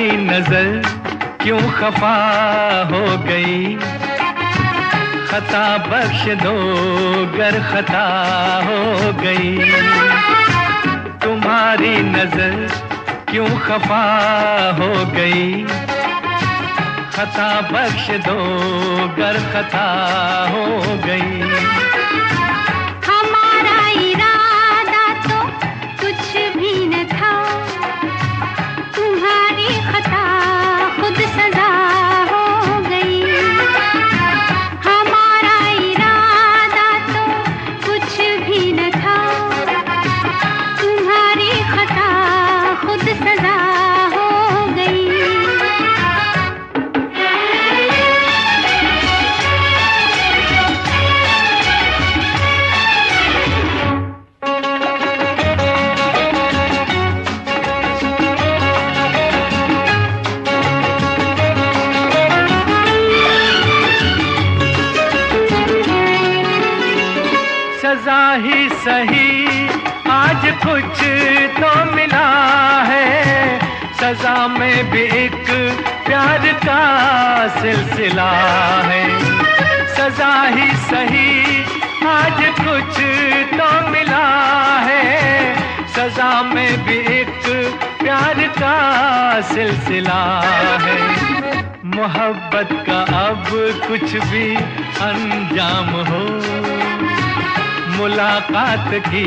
तुम्हारी नजर क्यों खफा हो गई, खता बख्श दो गर खता हो गई। तुम्हारी नजर क्यों खफा हो गई, खता बख्श दो गर खता हो गई। हमारा इरादा तो कुछ भी न था, तुम्हारी खता खुद सजा हो गई। हमारा इरादा तो कुछ भी न था, तुम्हारी खता खुद सजा हो गई। सजा ही सही आज कुछ तो मिला है, सजा में भी एक प्यार का सिलसिला है। सजा ही सही आज कुछ तो मिला है, सजा में भी एक प्यार का सिलसिला है। मोहब्बत का अब कुछ भी अंजाम हो, मुलाकात की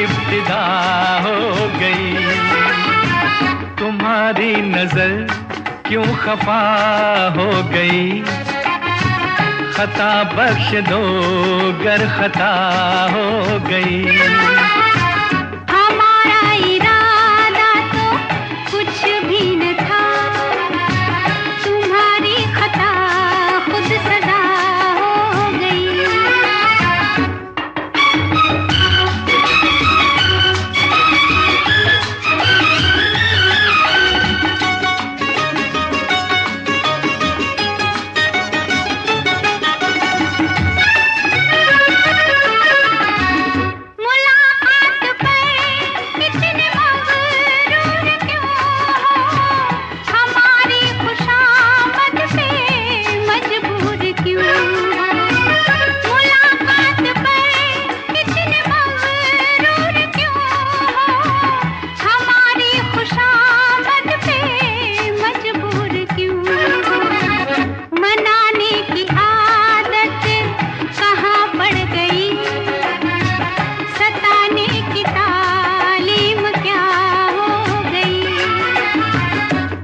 इब्तिदा हो गई। तुम्हारी नजर क्यों खफा हो गई, खता बख्श दो गर खता हो गई। हमारा इरादा तो कुछ भी न था, तुम्हारी खता खुद सजा हो गई।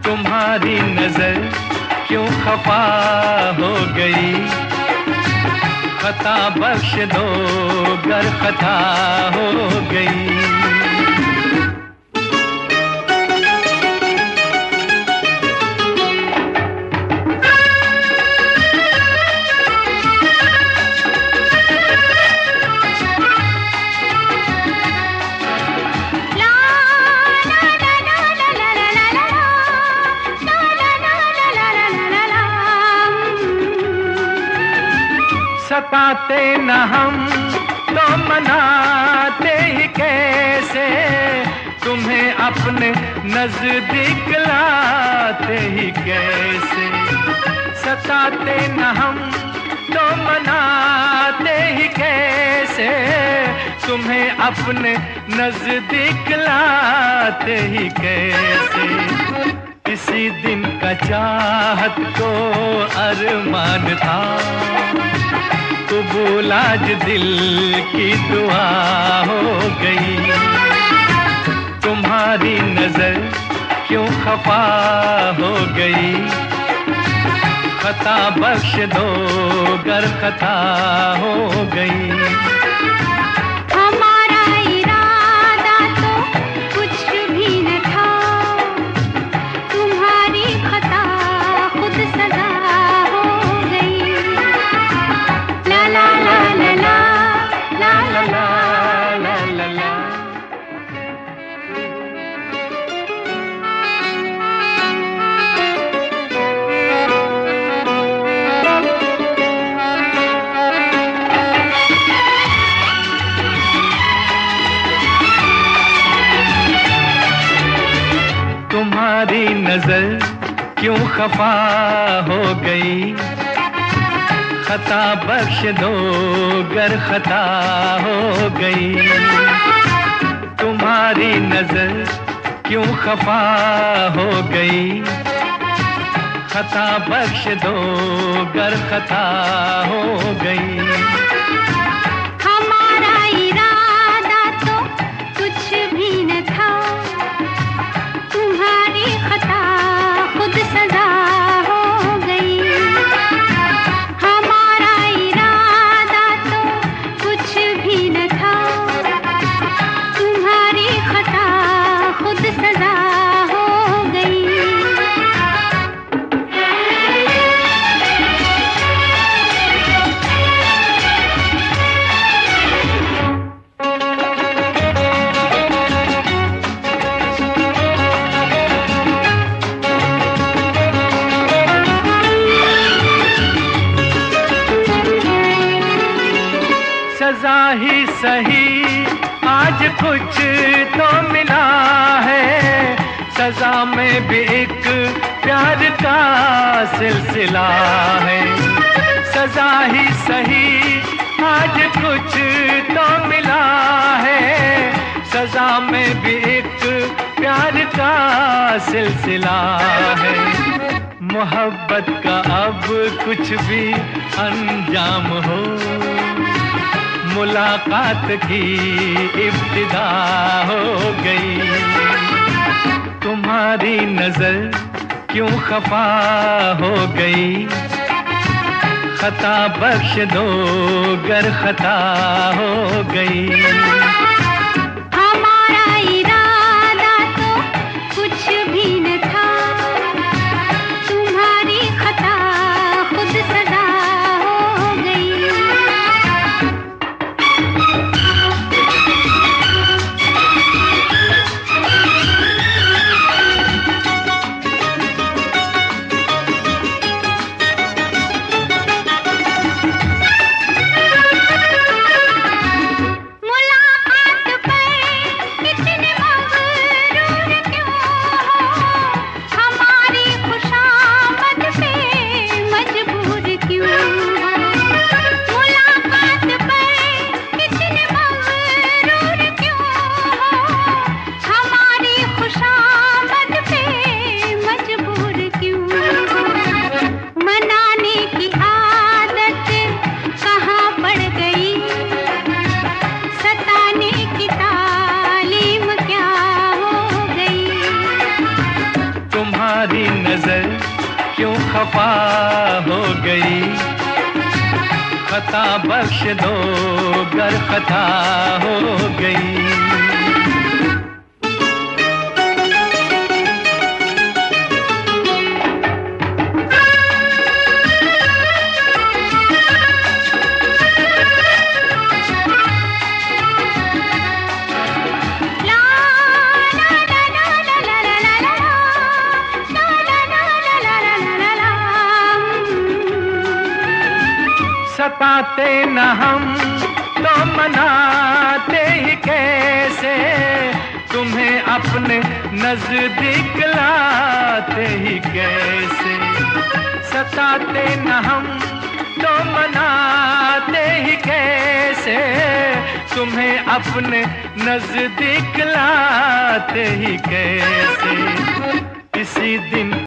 तुम्हारी नजर क्यों खफा हो गई, खता बख्श दो गर खता हो गई। सताते न हम तो मनाते ही कैसे, तुम्हें अपने नजदीक लाते ही कैसे। सताते न हम तो मनाते ही कैसे, तुम्हें अपने नजदीक लाते ही कैसे। इसी दिन का चाहत को अरमान था, कबूल आज दिल की दुआ हो गई। तुम्हारी नजर क्यों खफा हो गई, खता बख्श दो गर खता हो गई। हमारा इरादा तो कुछ भी न था, तुम्हारी खता खुद सजा हो गई। ला ला ला ला ला ला ला ला ला ला। नजर क्यों खफा हो गई, खता बख्श दो गर खता हो गई। तुम्हारी नजर क्यों खफा हो गई, खता बख्श दो गर खता हो गई। हमारा इरादा तो कुछ भी न था, तुम्हारी खता खुद सजा हो गई। हमारा इरादा तो कुछ भी न था, तुम्हारी खता खुद सजा हो गई। सजा ही सही आज कुछ तो मिला है, सजा में भी एक प्यार का सिलसिला है। सजा ही सही आज कुछ तो मिला है, सजा में भी एक प्यार का सिलसिला है। मोहब्बत का अब कुछ भी अंजाम हो, मुलाकात की इब्तिदा हो गई। तुम्हारी नजर क्यों खफा हो गई, खता बख्श दो गर खता हो गई। हमारा इरादा तो कुछ भी न था, तुम्हारी खता खुद सजा हो गई। तुम्हारी नजर क्यों खफा हो गई, खता बख्श दो गर खता हो गई। सताते न हम तो मनाते ही कैसे, तुम्हें अपने नजदीक लाते ही कैसे। सताते न हम तो मनाते ही कैसे, तुम्हें अपने नजदीक लाते ही कैसे। किसी दिन